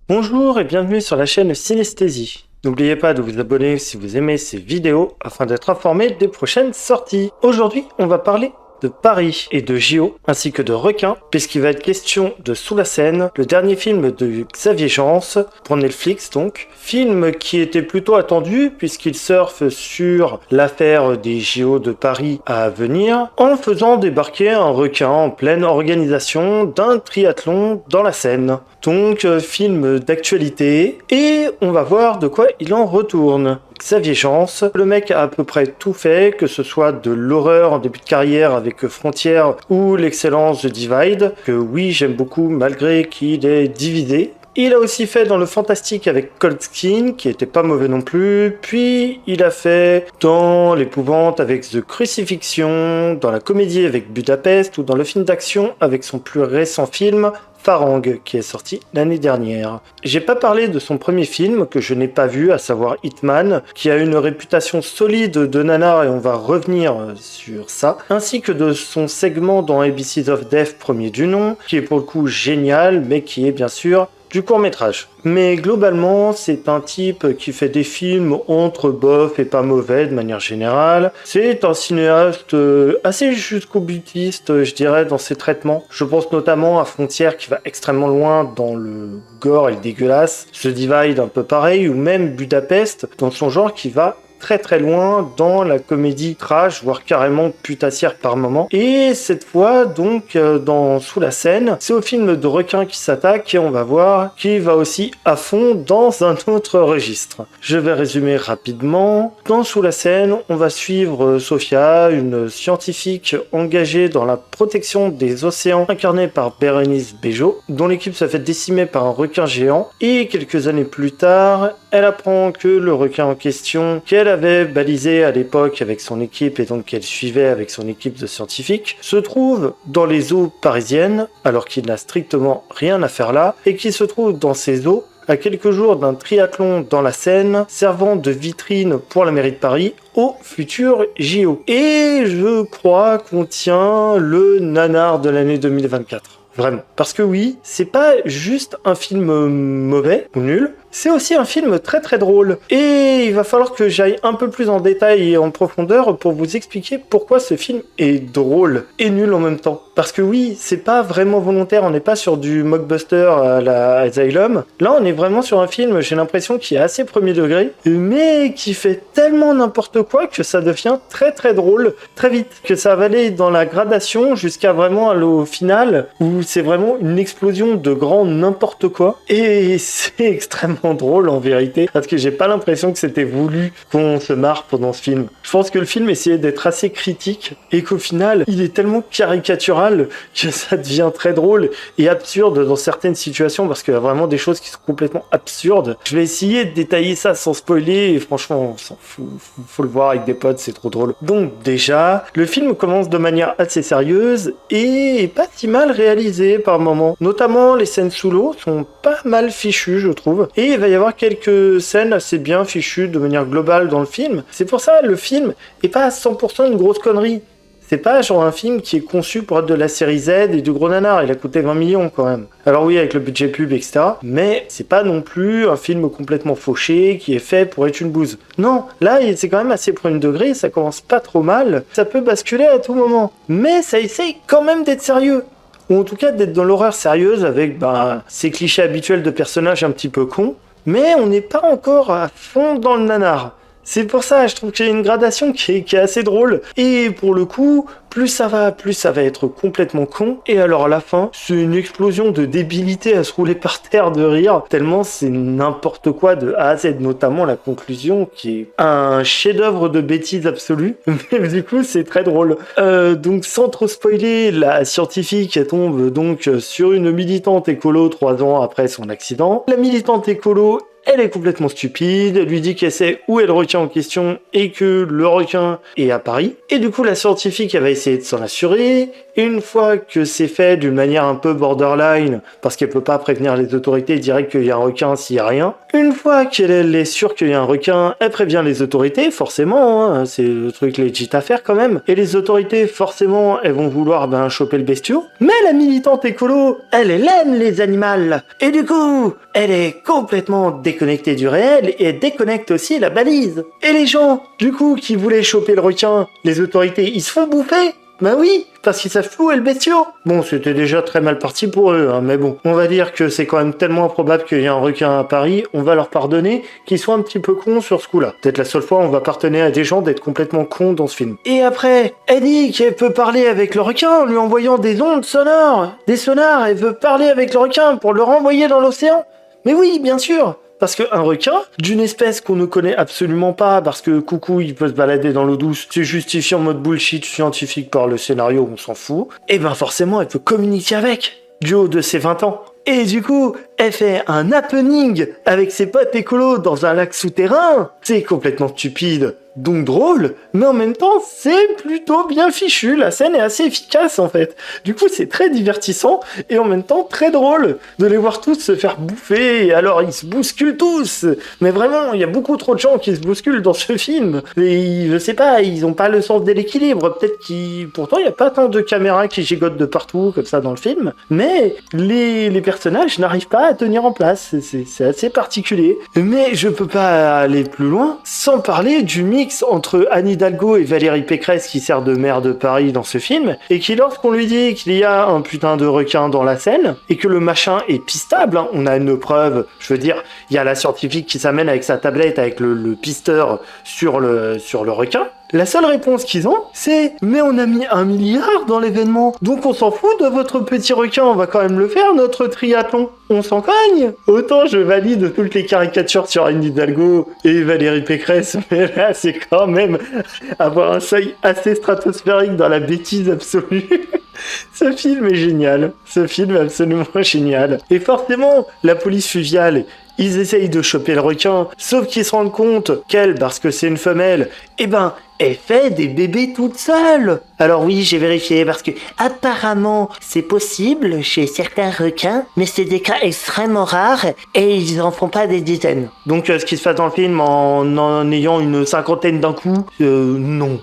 Bonjour et bienvenue sur la chaîne Synesthésie. N'oubliez pas de vous abonner si vous aimez ces vidéos afin d'être informé des prochaines sorties. Aujourd'hui, on va parler de Paris et de JO, ainsi que de requins, puisqu'il va être question de Sous la Seine, le dernier film de Xavier Jeans, pour Netflix donc. Film qui était plutôt attendu, puisqu'il surfe sur l'affaire des JO de Paris à venir, en faisant débarquer un requin en pleine organisation d'un triathlon dans la Seine. Donc, film d'actualité, et on va voir de quoi il en retourne. Xavier Jeans, le mec a à peu près tout fait, que ce soit de l'horreur en début de carrière avec Frontières ou l'excellence de Divide, que oui j'aime beaucoup malgré qu'il est divisé. Il a aussi fait dans le fantastique avec Cold Skin, qui était pas mauvais non plus, puis il a fait dans l'épouvante avec The Crucifixion, dans la comédie avec Budapest, ou dans le film d'action avec son plus récent film, Farang, qui est sorti l'année dernière. J'ai pas parlé de son premier film, que je n'ai pas vu, à savoir Hitman, qui a une réputation solide de nanar, et on va revenir sur ça, ainsi que de son segment dans ABCs of Death, premier du nom, qui est pour le coup génial, mais qui est bien sûr du court-métrage. Mais globalement, c'est un type qui fait des films entre bof et pas mauvais de manière générale. C'est un cinéaste assez jusqu'au boutiste, je dirais, dans ses traitements. Je pense notamment à Frontières qui va extrêmement loin dans le gore et le dégueulasse, The Divide un peu pareil, ou même Budapest dans son genre qui va très loin dans la comédie trash, voire carrément putassière par moment. Et cette fois, donc, dans Sous la Seine, c'est au film de requin qui s'attaque et on va voir qu'il va aussi à fond dans un autre registre. Je vais résumer rapidement. Dans Sous la Seine, on va suivre Sophia, une scientifique engagée dans la protection des océans, incarnée par Bérénice Bejo, dont l'équipe se fait décimer par un requin géant. Et quelques années plus tard, elle apprend que le requin en question, qu'elle avait balisé à l'époque avec son équipe et donc qu'elle suivait avec son équipe de scientifiques, se trouve dans les eaux parisiennes, alors qu'il n'a strictement rien à faire là, et qui se trouve dans ces eaux à quelques jours d'un triathlon dans la Seine, servant de vitrine pour la mairie de Paris au futur JO. Et je crois qu'on tient le nanar de l'année 2024. Vraiment. Parce que oui, c'est pas juste un film mauvais ou nul, c'est aussi un film très drôle. Et il va falloir que j'aille un peu plus en détail et en profondeur pour vous expliquer pourquoi ce film est drôle et nul en même temps. Parce que oui, c'est pas vraiment volontaire, on n'est pas sur du mockbuster à la Asylum. Là, on est vraiment sur un film, j'ai l'impression, qui est assez premier degré, mais qui fait tellement n'importe quoi que ça devient très drôle, très vite. Que ça va aller dans la gradation jusqu'à vraiment aller au final, où c'est vraiment une explosion de grand n'importe quoi. Et c'est extrêmement drôle en vérité, parce que j'ai pas l'impression que c'était voulu qu'on se marre pendant ce film. Je pense que le film essayait d'être assez critique, et qu'au final, il est tellement caricatural que ça devient très drôle et absurde dans certaines situations, parce qu'il y a vraiment des choses qui sont complètement absurdes. Je vais essayer de détailler ça sans spoiler, et franchement, on s'en fout. Faut le voir avec des potes, c'est trop drôle. Donc déjà, le film commence de manière assez sérieuse et pas si mal réalisé par moments. Notamment, les scènes sous l'eau sont pas mal fichues, je trouve. Et il va y avoir quelques scènes assez bien fichues de manière globale dans le film. C'est pour ça, le film est pas à 100% une grosse connerie. C'est pas genre un film qui est conçu pour être de la série Z et du gros nanar, il a coûté 20 millions quand même. Alors oui, avec le budget pub, etc. Mais c'est pas non plus un film complètement fauché qui est fait pour être une bouse. Non, là, c'est quand même assez premier degré, ça commence pas trop mal, ça peut basculer à tout moment. Mais ça essaye quand même d'être sérieux. Ou en tout cas d'être dans l'horreur sérieuse avec ces clichés habituels de personnages un petit peu cons. Mais on n'est pas encore à fond dans le nanar. C'est pour ça, je trouve qu'il y a une gradation qui est assez drôle. Et pour le coup, plus ça va être complètement con. Et alors à la fin, c'est une explosion de débilité à se rouler par terre de rire, tellement c'est n'importe quoi de A à Z, notamment la conclusion qui est un chef-d'œuvre de bêtise absolue. Mais du coup, c'est très drôle. Donc sans trop spoiler, la scientifique elle tombe donc sur une militante écolo 3 ans après son accident. La militante écolo elle est complètement stupide, elle lui dit qu'elle sait où est le requin en question et que le requin est à Paris. Et du coup, la scientifique, elle va essayer de s'en assurer. Et une fois que c'est fait d'une manière un peu borderline, parce qu'elle peut pas prévenir les autorités direct qu'il y a un requin s'il y a rien, une fois qu'elle est sûre qu'il y a un requin, elle prévient les autorités, forcément, hein, c'est le truc legit à faire quand même. Et les autorités, forcément, elles vont vouloir choper le bestiau. Mais la militante écolo, elle aime les animaux. Et du coup, elle est complètement déconnectée du réel et elle déconnecte aussi la balise. Et les gens, du coup, qui voulaient choper le requin, les autorités, ils se font bouffer. Ben oui, parce qu'ils savent où est le bestiau. Bon, c'était déjà très mal parti pour eux, hein, mais bon, on va dire que c'est quand même tellement improbable qu'il y ait un requin à Paris, on va leur pardonner qu'ils soient un petit peu cons sur ce coup-là. Peut-être la seule fois on va pardonner à des gens d'être complètement cons dans ce film. Et après, elle dit qu'elle peut parler avec le requin en lui envoyant des ondes sonores, des sonars, elle veut parler avec le requin pour le renvoyer dans l'océan. Mais oui, bien sûr. Parce qu'un requin, d'une espèce qu'on ne connaît absolument pas, parce que coucou, il peut se balader dans l'eau douce, c'est justifié en mode bullshit scientifique par le scénario, on s'en fout, et ben forcément, elle peut communiquer avec, du haut de ses 20 ans. Et du coup, elle fait un happening avec ses potes écolos dans un lac souterrain. C'est complètement stupide, donc drôle, mais en même temps, c'est plutôt bien fichu. La scène est assez efficace en fait. Du coup, c'est très divertissant et en même temps très drôle de les voir tous se faire bouffer. Et alors, ils se bousculent tous. Mais vraiment, il y a beaucoup trop de gens qui se bousculent dans ce film. Et je sais pas, ils ont pas le sens de l'équilibre. Peut-être pourtant, il y a pas tant de caméras qui gigotent de partout comme ça dans le film. Mais les personnages n'arrivent pas à tenir en place. C'est assez particulier. Mais je peux pas aller plus loin sans parler du mix entre Anne Hidalgo et Valérie Pécresse qui sert de maire de Paris dans ce film et qui, lorsqu'on lui dit qu'il y a un putain de requin dans la Seine et que le machin est pistable, hein, on a une preuve, je veux dire, il y a la scientifique qui s'amène avec sa tablette avec le pisteur sur le requin. La seule réponse qu'ils ont, c'est « Mais on a mis 1 milliard dans l'événement, donc on s'en fout de votre petit requin, on va quand même le faire, notre triathlon. On s'en cogne !» Autant je valide toutes les caricatures sur Anne Hidalgo et Valérie Pécresse, mais là, c'est quand même avoir un seuil assez stratosphérique dans la bêtise absolue. Ce film est génial. Ce film est absolument génial. Et forcément, la police fluviale, ils essayent de choper le requin, sauf qu'ils se rendent compte qu'elle, parce que c'est une femelle, elle fait des bébés toute seule. Alors oui, j'ai vérifié parce que apparemment c'est possible chez certains requins, mais c'est des cas extrêmement rares et ils en font pas des dizaines. Donc ce qui se passe dans le film en ayant une cinquantaine d'un coup, non.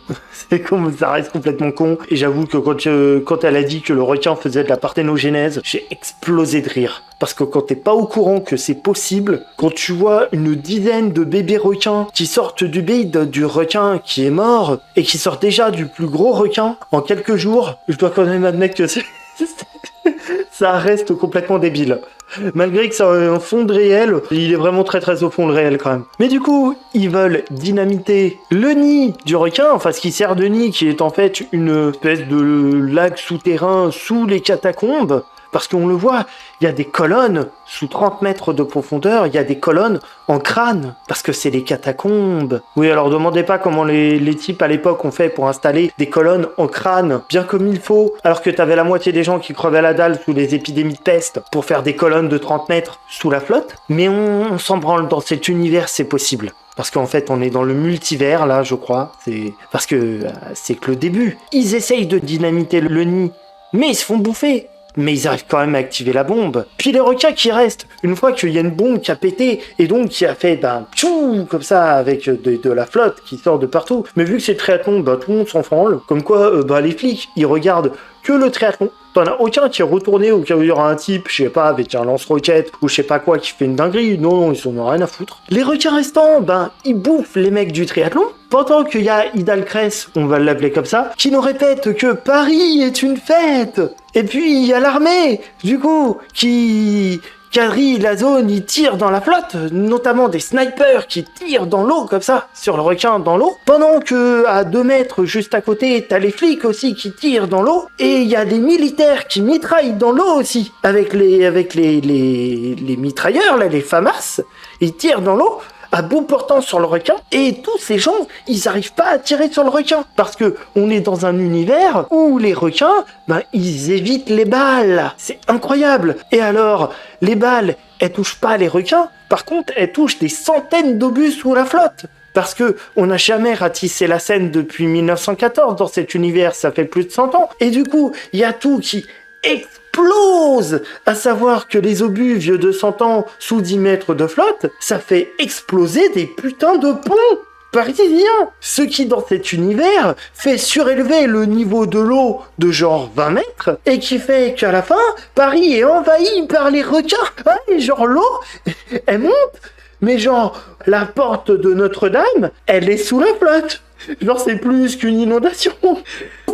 C'est comme ça reste complètement con. Et j'avoue que quand elle a dit que le requin faisait de la parthénogénèse, j'ai explosé de rire. Parce que quand t'es pas au courant que c'est possible, quand tu vois une dizaine de bébés requins qui sortent du bide du requin qui est mort et qui sortent déjà du plus gros requin en quelques jours, je dois quand même admettre que ça reste complètement débile. Malgré que c'est un fond de réel, il est vraiment très très au fond le réel quand même. Mais du coup, ils veulent dynamiter le nid du requin, enfin ce qui sert de nid, qui est en fait une espèce de lac souterrain sous les catacombes. Parce qu'on le voit, il y a des colonnes sous 30 mètres de profondeur, il y a des colonnes en crâne, parce que c'est les catacombes. Oui, alors demandez pas comment les types à l'époque ont fait pour installer des colonnes en crâne, bien comme il faut, alors que t'avais la moitié des gens qui crevaient la dalle sous les épidémies de peste pour faire des colonnes de 30 mètres sous la flotte. Mais on s'en branle, dans cet univers, c'est possible. Parce qu'en fait, on est dans le multivers, là, je crois. Parce que c'est que le début. Ils essayent de dynamiter le nid, mais ils se font bouffer. Mais ils arrivent quand même à activer la bombe. Puis les requins qui restent, une fois qu'il y a une bombe qui a pété, et donc qui a fait d'un tchou, comme ça, avec de la flotte qui sort de partout. Mais vu que c'est le triathlon, tout le monde s'en branle. Comme quoi, les flics, ils regardent que le triathlon. T'en as aucun qui est retourné au cas où il y aura un type, je sais pas, avec un lance-roquette ou je sais pas quoi qui fait une dinguerie. Non, ils en ont rien à foutre. Les requins restants, ils bouffent les mecs du triathlon. Pendant qu'il y a Hidalcress, on va l'appeler comme ça, qui nous répète que Paris est une fête. Et puis il y a l'armée, du coup, qui quadrille la zone, ils tirent dans la flotte, notamment des snipers qui tirent dans l'eau comme ça, sur le requin dans l'eau, pendant que à 2 mètres juste à côté, t'as les flics aussi qui tirent dans l'eau, et il y a des militaires qui mitraillent dans l'eau aussi, avec les mitrailleurs, là, les FAMAS, ils tirent dans l'eau, à bout portant sur le requin, et tous ces gens, ils arrivent pas à tirer sur le requin, parce que on est dans un univers où les requins, ils évitent les balles. C'est incroyable. Et alors, les balles, elles touchent pas les requins, par contre, elles touchent des centaines d'obus sous la flotte. Parce que on n'a jamais ratissé la scène depuis 1914 dans cet univers, ça fait plus de 100 ans. Et du coup, il y a tout qui explose. À savoir que les obus vieux de 100 ans sous 10 mètres de flotte, ça fait exploser des putains de ponts parisiens. Ce qui, dans cet univers, fait surélever le niveau de l'eau de genre 20 mètres et qui fait qu'à la fin, Paris est envahi par les requins. Et genre l'eau, elle monte. Mais genre, la porte de Notre-Dame, elle est sous la flotte. Genre, c'est plus qu'une inondation.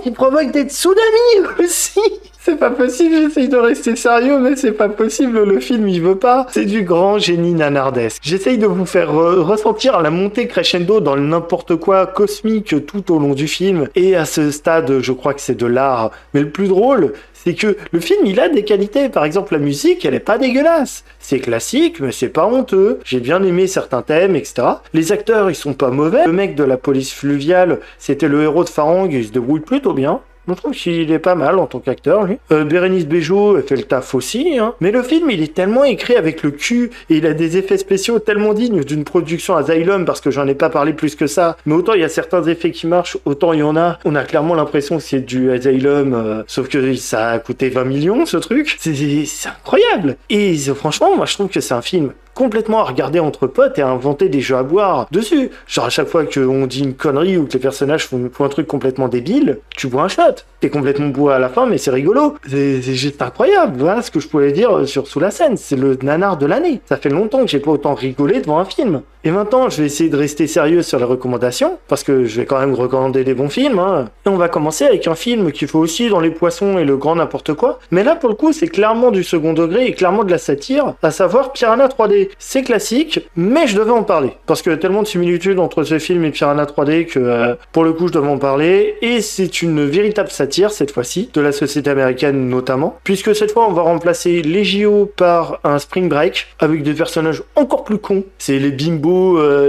Il provoque des tsunamis aussi. C'est pas possible, j'essaye de rester sérieux, mais c'est pas possible, le film, il veut pas. C'est du grand génie nanardesque. J'essaye de vous faire ressentir la montée crescendo dans le n'importe quoi cosmique tout au long du film. Et à ce stade, je crois que c'est de l'art. Mais le plus drôle, c'est que le film, il a des qualités. Par exemple, la musique, elle est pas dégueulasse. C'est classique, mais c'est pas honteux. J'ai bien aimé certains thèmes, etc. Les acteurs, ils sont pas mauvais. Le mec de la police fluviale, c'était le héros de Farang, il se débrouille plutôt bien. Je trouve qu'il est pas mal en tant qu'acteur, lui. Bérénice Bejo, elle fait le taf aussi, hein. Mais le film, il est tellement écrit avec le cul, et il a des effets spéciaux tellement dignes d'une production Asylum, parce que j'en ai pas parlé plus que ça. Mais autant il y a certains effets qui marchent, autant il y en a. On a clairement l'impression que c'est du Asylum, sauf que ça a coûté 20 millions, ce truc. C'est incroyable. Et franchement, moi, je trouve que c'est un film complètement à regarder entre potes et à inventer des jeux à boire dessus. Genre à chaque fois qu'on dit une connerie ou que les personnages font un truc complètement débile, tu bois un shot. T'es complètement bourré à la fin, mais c'est rigolo. C'est juste incroyable. Voilà ce que je pouvais dire sur Sous la scène. C'est le nanar de l'année. Ça fait longtemps que j'ai pas autant rigolé devant un film. Et maintenant, je vais essayer de rester sérieux sur les recommandations, parce que je vais quand même recommander des bons films, hein. Et on va commencer avec un film qu'il faut aussi dans les poissons et le grand n'importe quoi. Mais là, pour le coup, c'est clairement du second degré et clairement de la satire, à savoir Piranha 3D. C'est classique, mais je devais en parler. Parce qu'il y a tellement de similitudes entre ce film et Piranha 3D que, pour le coup, je devais en parler. Et c'est une véritable satire, cette fois-ci, de la société américaine notamment. Puisque cette fois, on va remplacer les JO par un Spring Break, avec des personnages encore plus cons. C'est les bimbos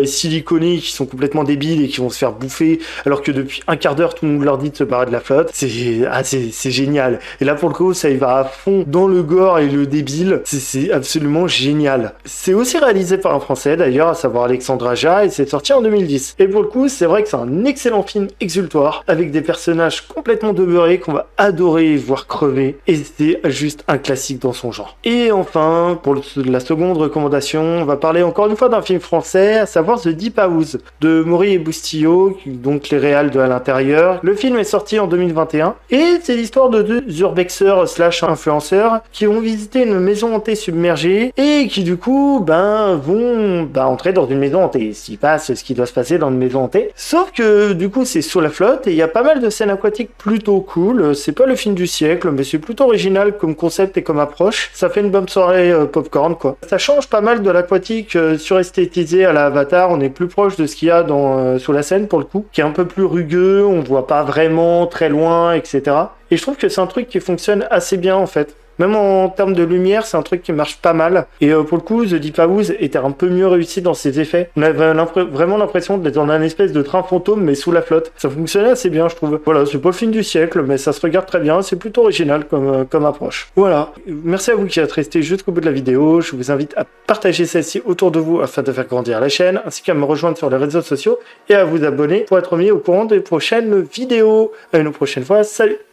siliconés qui sont complètement débiles et qui vont se faire bouffer, alors que depuis un quart d'heure, tout le monde leur dit de se barrer de la flotte. C'est génial. Et là, pour le coup, ça y va à fond dans le gore et le débile. C'est absolument génial. C'est aussi réalisé par un Français d'ailleurs, à savoir Alexandre Aja, et c'est sorti en 2010. Et pour le coup, c'est vrai que c'est un excellent film exultoire, avec des personnages complètement demeurés qu'on va adorer voir crever, et c'est juste un classique dans son genre. Et enfin, pour la seconde recommandation, on va parler encore une fois d'un film français, à savoir The Deep House, de Maury et Boustillot, donc les réals de À l'intérieur. Le film est sorti en 2021, et c'est l'histoire de deux urbexeurs / influenceurs qui vont visiter une maison hantée submergée, et qui du coup, vont entrer dans une maison hantée. S'il passe ce qui doit se passer dans une maison hantée. Sauf que du coup, c'est sous la flotte, et il y a pas mal de scènes aquatiques plutôt cool. C'est pas le film du siècle, mais c'est plutôt original comme concept et comme approche. Ça fait une bonne soirée popcorn, quoi. Ça change pas mal de l'aquatique suresthétisé à la Avatar. On est plus proche de ce qu'il y a dans Sous la scène, pour le coup, qui est un peu plus rugueux, on voit pas vraiment très loin, etc. Et je trouve que c'est un truc qui fonctionne assez bien, en fait. Même en termes de lumière, c'est un truc qui marche pas mal. Et pour le coup, The Deep House était un peu mieux réussi dans ses effets. On avait vraiment l'impression d'être dans un espèce de train fantôme, mais sous la flotte. Ça fonctionnait assez bien, je trouve. Voilà, c'est pas le film du siècle, mais ça se regarde très bien. C'est plutôt original comme approche. Voilà. Merci à vous qui êtes restés jusqu'au bout de la vidéo. Je vous invite à partager celle-ci autour de vous afin de faire grandir la chaîne, ainsi qu'à me rejoindre sur les réseaux sociaux et à vous abonner pour être mis au courant des prochaines vidéos. À une prochaine fois. Salut!